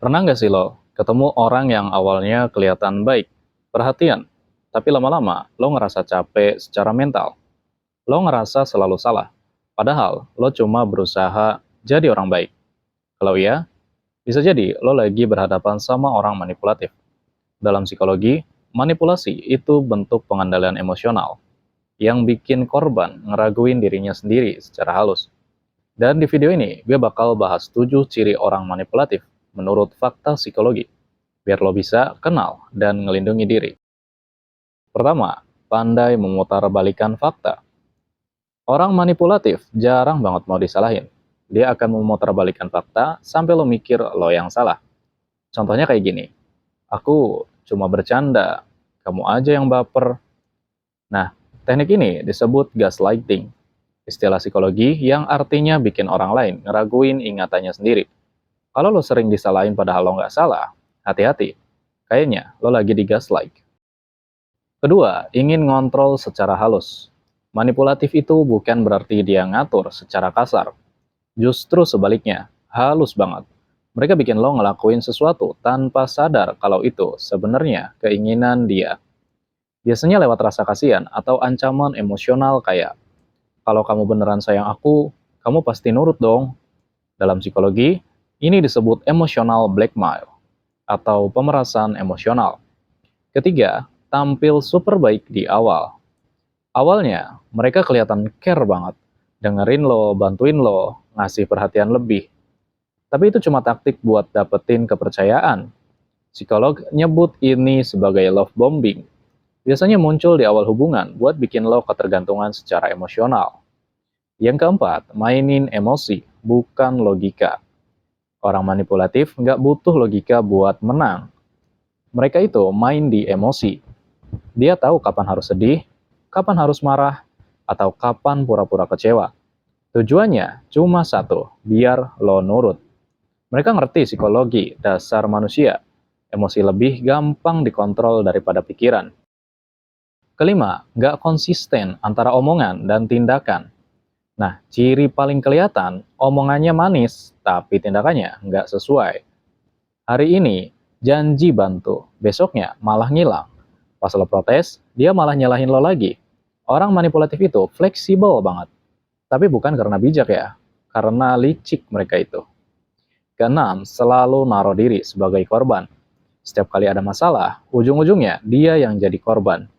Pernah nggak sih lo ketemu orang yang awalnya kelihatan baik, perhatian, tapi lama-lama lo ngerasa capek secara mental? Lo ngerasa selalu salah, padahal lo cuma berusaha jadi orang baik. Kalau iya, bisa jadi lo lagi berhadapan sama orang manipulatif. Dalam psikologi, manipulasi itu bentuk pengendalian emosional yang bikin korban ngeraguin dirinya sendiri secara halus. Dan di video ini, gue bakal bahas 7 ciri orang manipulatif menurut fakta psikologi, biar lo bisa kenal dan ngelindungi diri. Pertama, pandai memutarbalikkan fakta. Orang manipulatif jarang banget mau disalahin. Dia akan memutarbalikkan fakta sampai lo mikir lo yang salah. Contohnya kayak gini, aku cuma bercanda, kamu aja yang baper. Nah, teknik ini disebut gaslighting, istilah psikologi yang artinya bikin orang lain ngeraguin ingatannya sendiri. Kalau lo sering disalahin padahal lo nggak salah, hati-hati. Kayaknya lo lagi digaslight. Kedua, ingin ngontrol secara halus. Manipulatif itu bukan berarti dia ngatur secara kasar. Justru sebaliknya, halus banget. Mereka bikin lo ngelakuin sesuatu tanpa sadar kalau itu sebenarnya keinginan dia. Biasanya lewat rasa kasihan atau ancaman emosional kayak, kalau kamu beneran sayang aku, kamu pasti nurut dong. Dalam psikologi, ini disebut emotional blackmail atau pemerasan emosional. Ketiga, tampil super baik di awal. Awalnya, mereka kelihatan care banget, dengerin lo, bantuin lo, ngasih perhatian lebih. Tapi itu cuma taktik buat dapetin kepercayaan. Psikolog nyebut ini sebagai love bombing. Biasanya muncul di awal hubungan buat bikin lo ketergantungan secara emosional. Yang keempat, mainin emosi, bukan logika. Orang manipulatif nggak butuh logika buat menang. Mereka itu main di emosi. Dia tahu kapan harus sedih, kapan harus marah, atau kapan pura-pura kecewa. Tujuannya cuma satu, biar lo nurut. Mereka ngerti psikologi dasar manusia. Emosi lebih gampang dikontrol daripada pikiran. Kelima, nggak konsisten antara omongan dan tindakan. Nah, ciri paling kelihatan, omongannya manis, tapi tindakannya nggak sesuai. Hari ini, janji bantu, besoknya malah ngilang. Pas lo protes, dia malah nyalahin lo lagi. Orang manipulatif itu fleksibel banget. Tapi bukan karena bijak ya, karena licik mereka itu. Keenam, selalu naruh diri sebagai korban. Setiap kali ada masalah, ujung-ujungnya dia yang jadi korban.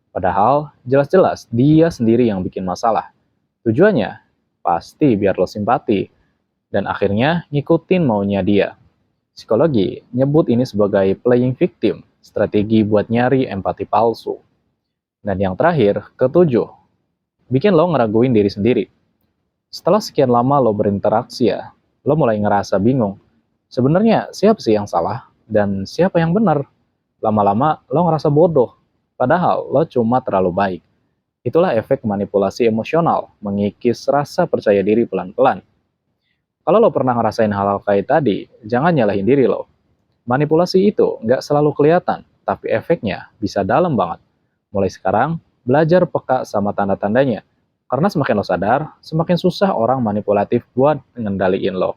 Padahal, jelas-jelas dia sendiri yang bikin masalah. Tujuannya, pasti biar lo simpati. Dan akhirnya ngikutin maunya dia. Psikologi nyebut ini sebagai playing victim, strategi buat nyari empati palsu. Dan yang terakhir, ketujuh, bikin lo ngeraguin diri sendiri. Setelah sekian lama lo berinteraksi ya, lo mulai ngerasa bingung. Sebenarnya siapa sih yang salah dan siapa yang benar? Lama-lama lo ngerasa bodoh, padahal lo cuma terlalu baik. Itulah efek manipulasi emosional, mengikis rasa percaya diri pelan-pelan. Kalau lo pernah ngerasain hal-hal kayak tadi, jangan nyalahin diri lo. Manipulasi itu nggak selalu kelihatan, tapi efeknya bisa dalam banget. Mulai sekarang, belajar peka sama tanda-tandanya. Karena semakin lo sadar, semakin susah orang manipulatif buat ngendaliin lo.